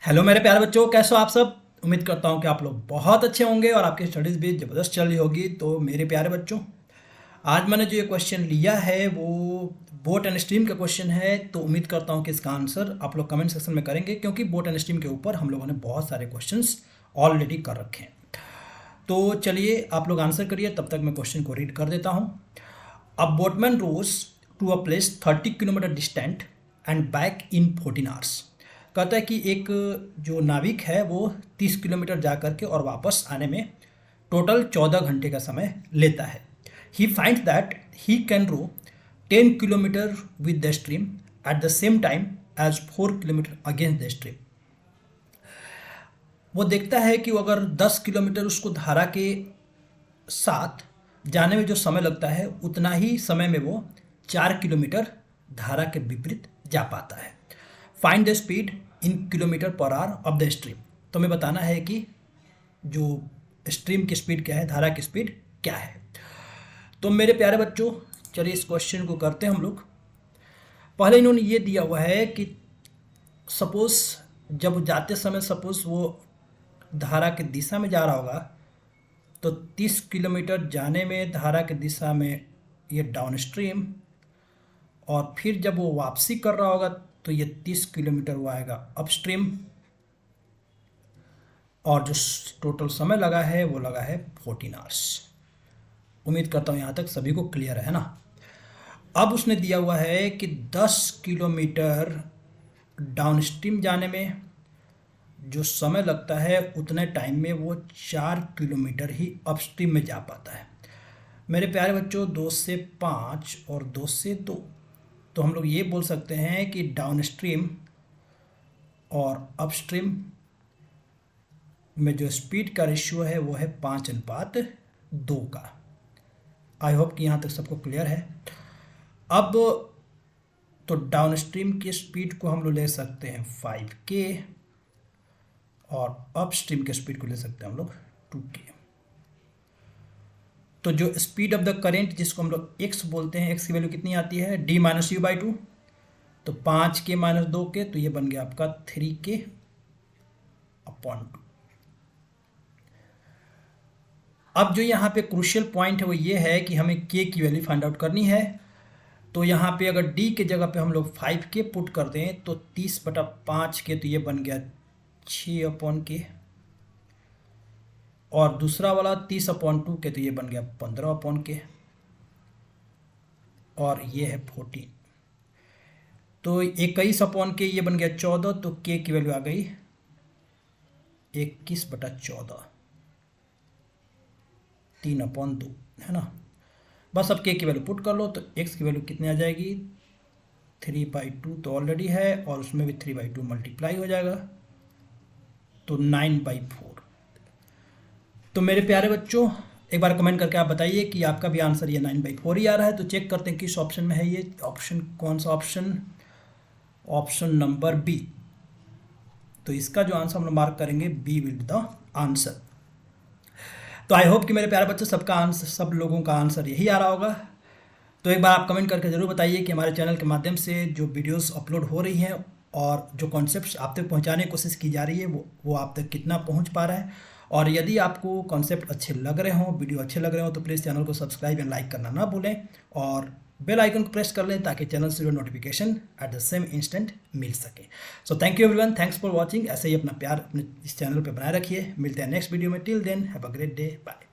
Hello मेरे प्यारे बच्चों, कैसे हो आप सब। उम्मीद करता हूँ कि आप लोग बहुत अच्छे होंगे और आपकी स्टडीज़ भी ज़बरदस्त चल रही होगी। तो मेरे प्यारे बच्चों, आज मैंने जो ये क्वेश्चन लिया है वो बोट एंड स्ट्रीम का क्वेश्चन है। तो उम्मीद करता हूँ कि इसका आंसर आप लोग कमेंट सेक्शन में करेंगे, क्योंकि बोट एंड स्ट्रीम के ऊपर हम लोगों ने बहुत सारे क्वेश्चंस ऑलरेडी कर रखे हैं। तो चलिए आप लोग आंसर करिए, तब तक मैं क्वेश्चन को रीड कर देता हूँ। A boatman rows to a place 30 kilometre distant and back in 14 hours. कहता है कि एक जो नाविक है वो 30 किलोमीटर जा करके और वापस आने में टोटल 14 घंटे का समय लेता है। He finds that he can row 10 kilometre with the stream at the same time as 4 kilometre against the stream. वो देखता है कि वो अगर 10 किलोमीटर उसको धारा के साथ जाने में जो समय लगता है, उतना ही समय में वो 4 किलोमीटर धारा के विपरीत जा पाता है। Find the speed in kilometre per hour of the stream. तो हमें बताना है कि जो स्ट्रीम की स्पीड क्या है, धारा की स्पीड क्या है। तो मेरे प्यारे बच्चों, चलिए इस क्वेश्चन को करते हैं हम लोग। पहले इन्होंने ये दिया हुआ है कि सपोज जब जाते समय सपोज वो धारा की दिशा में जा रहा होगा, तो 30 किलोमीटर जाने में धारा की दिशा में ये डाउन स्ट्रीम, और फिर जब वो वापसी कर रहा होगा तो ये 30 किलोमीटर वो आएगा अपस्ट्रीम, और जो टोटल समय लगा है वो लगा है 14 आवर्स। उम्मीद करता हूँ यहाँ तक सभी को क्लियर है ना। अब उसने दिया हुआ है कि 10 किलोमीटर डाउन स्ट्रीम जाने में जो समय लगता है, उतने टाइम में वो 4 किलोमीटर ही अपस्ट्रीम में जा पाता है। मेरे प्यारे बच्चों, 2 से 5 और 2 से 2, तो हम लोग ये बोल सकते हैं कि डाउन स्ट्रीम और अपस्ट्रीम में जो स्पीड का रेशियो है वो है 5:2 का। आई होप कि यहाँ तक सबको क्लियर है। अब तो डाउन स्ट्रीम की स्पीड को हम लोग ले सकते हैं 5K, और अपस्ट्रीम की स्पीड को ले सकते हैं हम लोग 2K। तो जो स्पीड ऑफ द करेंट, जिसको हम लोग x बोलते हैं, x की वैल्यू कितनी आती है d-u/2, तो 5K-2K, तो ये बन गया आपका 3K/2। अब जो यहाँ पे क्रूशियल पॉइंट है वो ये है कि हमें k की वैल्यू फाइंड आउट करनी है। तो यहाँ पे अगर d के जगह पे हम लोग 5K पुट कर दें तो 30/5K, तो ये बन गया 6/K, और दूसरा वाला 30/2K, तो ये बन गया 15/K, और ये है 14, तो 21/K, ये बन गया 14, तो K की वैल्यू आ गई 21/14, 3/2, है ना। बस अब K की वैल्यू पुट कर लो, तो X की वैल्यू कितनी आ जाएगी 3/2, तो ऑलरेडी है, और उसमें भी 3/2 मल्टीप्लाई हो जाएगा, तो 9/4। तो मेरे प्यारे बच्चों, एक बार कमेंट करके आप बताइए कि आपका भी आंसर ये 9/4 ही आ रहा है। तो चेक करते हैं किस ऑप्शन में है ये ऑप्शन, कौन सा ऑप्शन, ऑप्शन नंबर बी। तो इसका जो आंसर हम लोग मार्क करेंगे, B will be the answer. तो आई होप कि मेरे प्यारे बच्चों सबका आंसर, सब लोगों का आंसर यही आ रहा होगा। तो एक बार आप कमेंट करके ज़रूर बताइए कि हमारे चैनल के माध्यम से जो वीडियोस अपलोड हो रही हैं और जो कॉन्सेप्ट्स आप तक पहुंचाने की कोशिश की जा रही है वो आप तक कितना पहुंच पा रहा है। और यदि आपको कॉन्सेप्ट अच्छे लग रहे हों, वीडियो अच्छे लग रहे हों, तो प्लीज़ चैनल को सब्सक्राइब एंड लाइक करना ना भूलें, और बेल आइकन को प्रेस कर लें ताकि चैनल से notification at the same instant मिल सके। So thank you everyone, thanks for watching. ऐसे ही अपना प्यार अपने इस चैनल पर बनाए रखिए। मिलते हैं नेक्स्ट वीडियो में। Till then have a great day, bye.